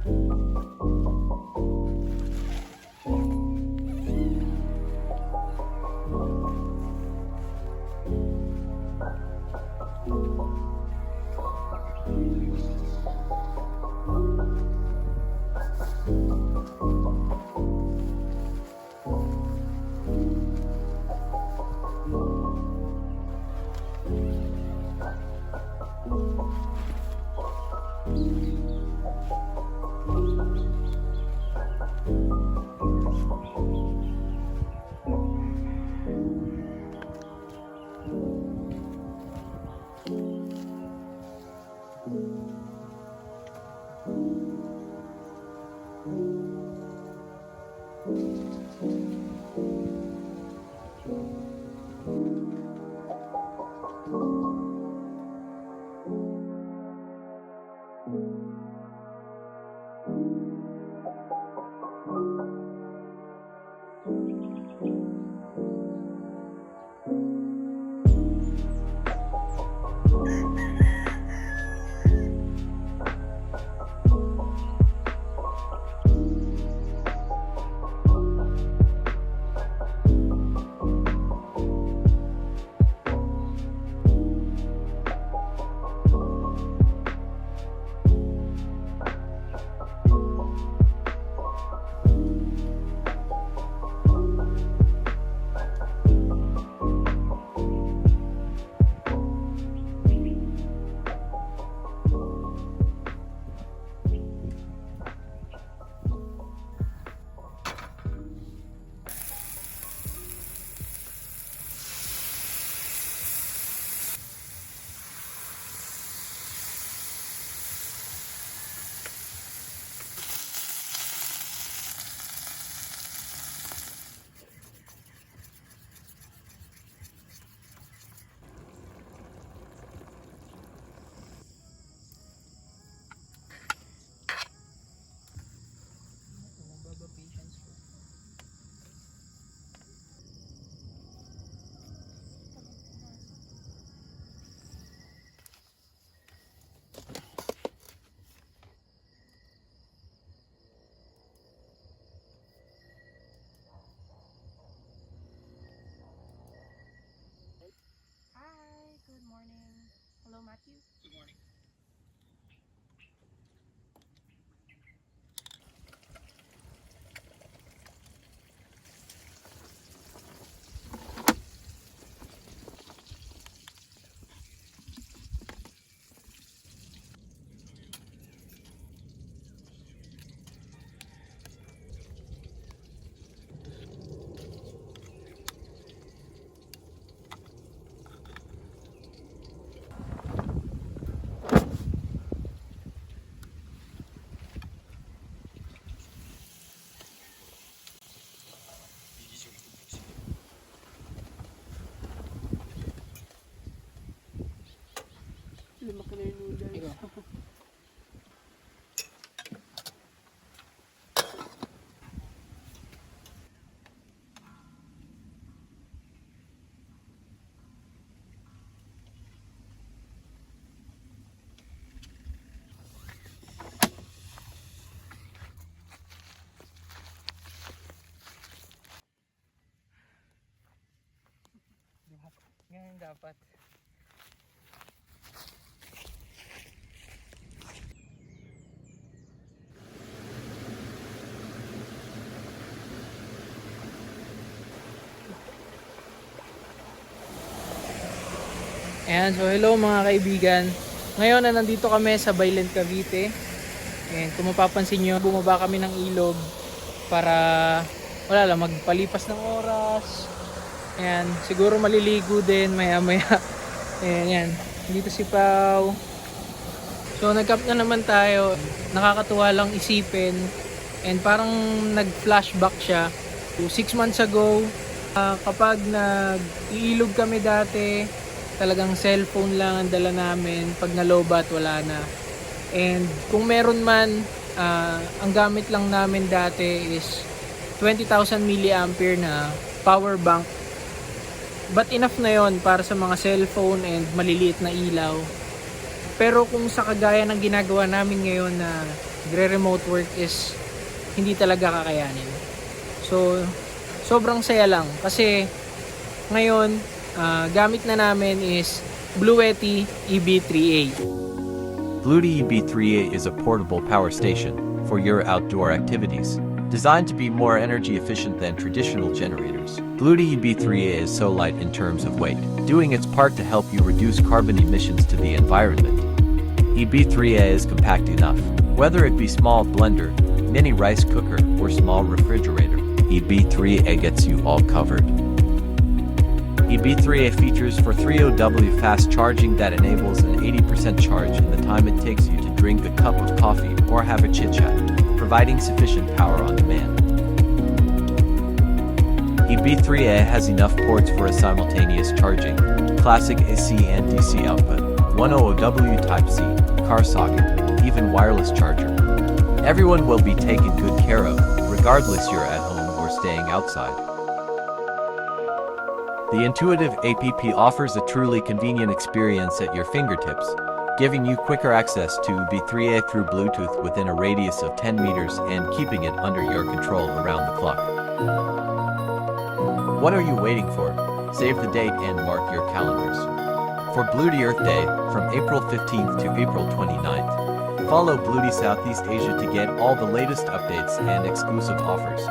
Matthew. Good morning. Lumaki na yung noodles. Ngayon dapat. Ayan, so hello mga kaibigan. Ngayon na nandito kami sa Bailen, Cavite. And kung mapapansin nyo, bumaba kami ng ilog para wala lang, magpalipas ng oras. Ayan, siguro maliligo din maya maya. Ayan, yan. Dito si Pao. So nag-camp na naman tayo. Nakakatuwa lang isipin. And parang nag-flashback siya to 6 months ago. Kapag nag-iilog kami dati, talagang cellphone lang ang dala namin. Pag nalobat, wala na. And kung meron man, ang gamit lang namin dati is 20,000 milliampere na power bank. But enough na yon para sa mga cellphone and maliliit na ilaw. Pero kung sa kagaya ng ginagawa namin ngayon na remote work is hindi talaga kakayanin. So, sobrang saya lang kasi ngayon, gamit na namin is BLUETTI EB3A. BLUETTI EB3A is a portable power station for your outdoor activities. Designed to be more energy efficient than traditional generators, BLUETTI EB3A is so light in terms of weight, doing its part to help you reduce carbon emissions to the environment. EB3A is compact enough, whether it be small blender, mini rice cooker, or small refrigerator, EB3A gets you all covered. EB3A features for 30W fast charging that enables an 80% charge in the time it takes you to drink a cup of coffee or have a chit-chat, providing sufficient power on demand. EB3A has enough ports for a simultaneous charging, classic AC and DC output, 100W Type-C, car socket, even wireless charger. Everyone will be taken good care of, regardless you're at home or staying outside. The intuitive app offers a truly convenient experience at your fingertips, giving you quicker access to EB3A through Bluetooth within a radius of 10 meters and keeping it under your control around the clock. What are you waiting for? Save the date and mark your calendars for BLUETTI Earth Day from April 15th to April 29th. Follow BLUETTI Southeast Asia to get all the latest updates and exclusive offers.